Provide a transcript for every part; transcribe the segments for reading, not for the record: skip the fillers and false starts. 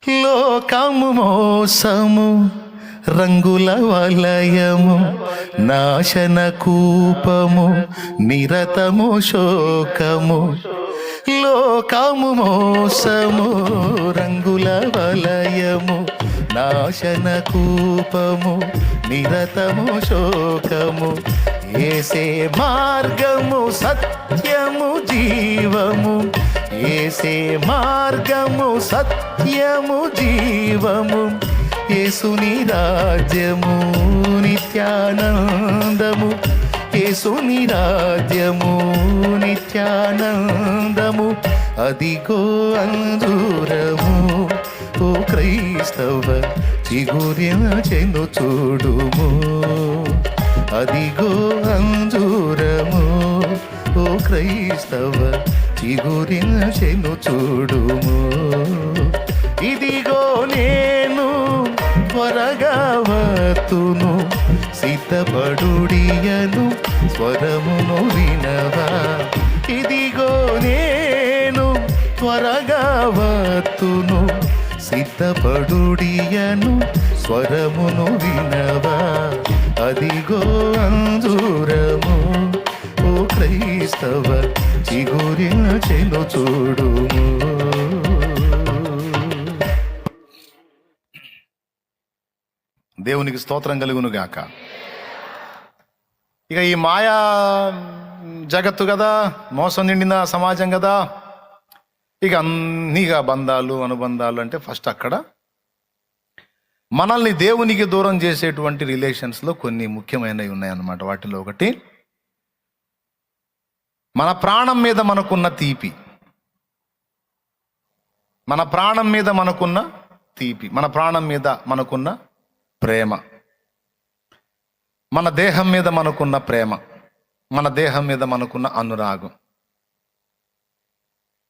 లోకము మోసము రంగుల వలయము నాశన కూపము నిరతము శోకము. లోకము మోసము రంగుల వలయము నాశన కూపము నిరతము శోకము. ఏసే మార్గము సత్యము జీవము, ఏసే మార్గము సత్యము జీవము. యేసుని రాజ్యము నిత్యానందము, యేసుని రాజ్యము నిత్యానందము. అదిగో అంజూరము ఓ క్రైస్తవ చిగురించెను చూడుము. అదిగో అంజూరము ఓ క్రైస్తవ చిగురించెను చూడుము. ఇదిగో నేను త్వరగా వతును సిద్ధపడుడియను స్వరమును వినవా. ఇదిగో నేను త్వరగా వతును సిద్ధపడుడియను స్వరమును వినవా. అదిగో అంజూరము ఓ క్రైస్తవ చిగురించెను చూడుము. దేవునికి స్తోత్రం కలుగును గాక. ఇక ఈ మాయా జగత్తు కదా, మోసం నిండిన సమాజం కదా, ఇక అన్నీగా బంధాలు అనుబంధాలు అంటే ఫస్ట్ అక్కడ మనల్ని దేవునికి దూరం చేసేటువంటి రిలేషన్స్లో కొన్ని ముఖ్యమైనవి ఉన్నాయన్నమాట. వాటిలో ఒకటి మన ప్రాణం మీద మనకున్న తీపి, మన ప్రాణం మీద మనకున్న తీపి, మన ప్రాణం మీద మనకున్న ప్రేమ, మన దేహం మీద మనకున్న ప్రేమ, మన దేహం మీద మనకున్న అనురాగం.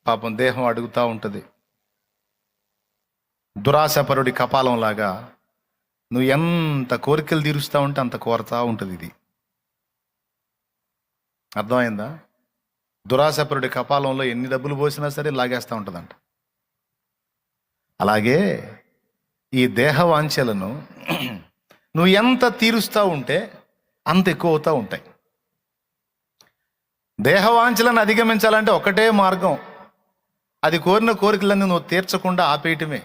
పాపం దేహం అడుగుతూ ఉంటుంది, దురాశపరుడి కపాలంలాగా నువ్వు ఎంత కోరికలు తీరుస్తూ ఉంటే అంత కోరతా ఉంటుంది. ఇది అర్థమైందా? దురాశపరుడి కపాలంలో ఎన్ని డబ్బులు పోసినా సరే లాగేస్తూ ఉంటుందంట. అలాగే ఈ దేహ వాంఛలను నువ్వు ఎంత తీరుస్తూ ఉంటే అంత ఎక్కువ అవుతూ ఉంటాయి. దేహవాంఛలను అధిగమించాలంటే ఒకటే మార్గం, అది కోరిన కోరికలన్నీ నువ్వు తీర్చకుండా ఆపేయటమే.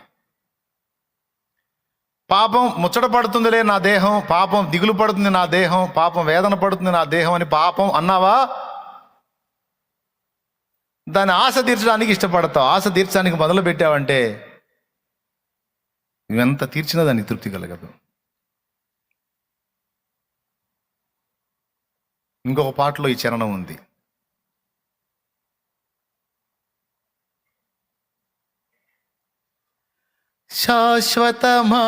పాపం ముచ్చట పడుతుందిలే నా దేహం, పాపం దిగులు పడుతుంది నా దేహం, పాపం వేదన పడుతుంది నా దేహం అని పాపం అన్నావా, దాని ఆశ తీర్చడానికి ఇష్టపడతావు. ఆశ తీర్చడానికి మొదలు పెట్టావంటే నువ్వెంత తీర్చినా దానికి తృప్తి కలగదు. ఇంకొక పాటలో ఈ చరణం ఉంది, శాశ్వతమా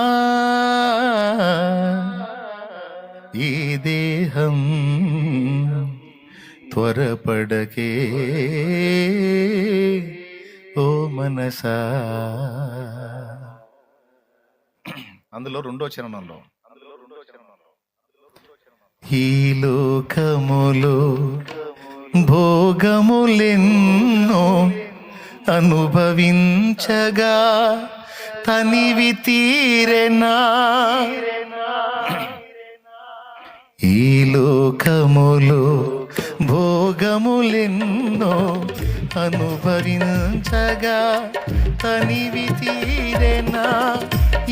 ఈ దేహం త్వరపడకే ఓ మనసా. అందులో రెండో చరణంలో ఈ లోకములో భోగములెన్నో అనుభవించగా తనివి తీరెనా. ఈ లోకములో భోగములెన్నో అనుభవించగా తనివి తీరెనా.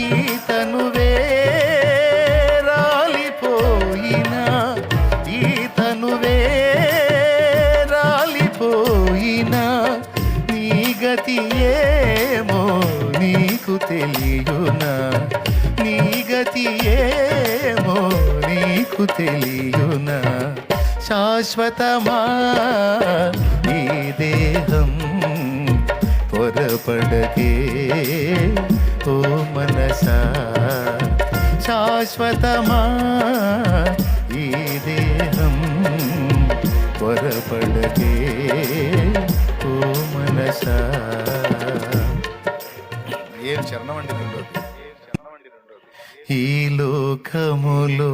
ఈ తనువే రాలిపోయినా, ఈ తనువే రాలిపోయినా, నీ గతి ఏమో నీకు తెలియునా, నీ గతి ఏమో నీకు తెలియునా. శాశ్వతమా ఈ దేహం త్వరపడకే ఓ మనసా. శాశ్వతమా ఈ దేహం త్వరపడకే ఓ మనసా. ఏం చరణం అండి రెండోది. ఈ లోకములో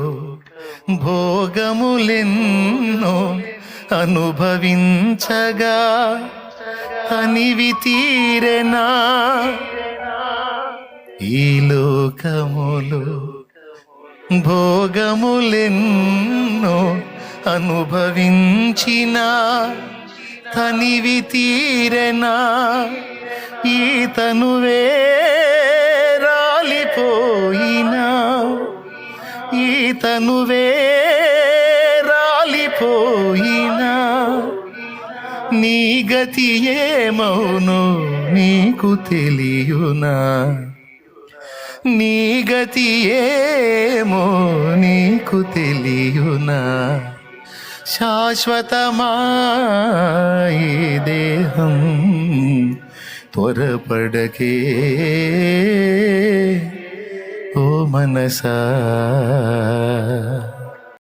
భోగములెన్నో అనుభవించగా తనివి తీరెనా. ఈ లోకములో భోగములెన్నో అనుభవించిన తనివి తీరెనా ఈ తనువే రాలిపోయినా ఈ తనువే రాలిపోయినా నీ గతి ఏమౌనో నీకు తెలియునా నీ గతి ఏమో నీకు తెలియునా శాశ్వతమాయి దేహం త్వరపడకే ఓ మనసా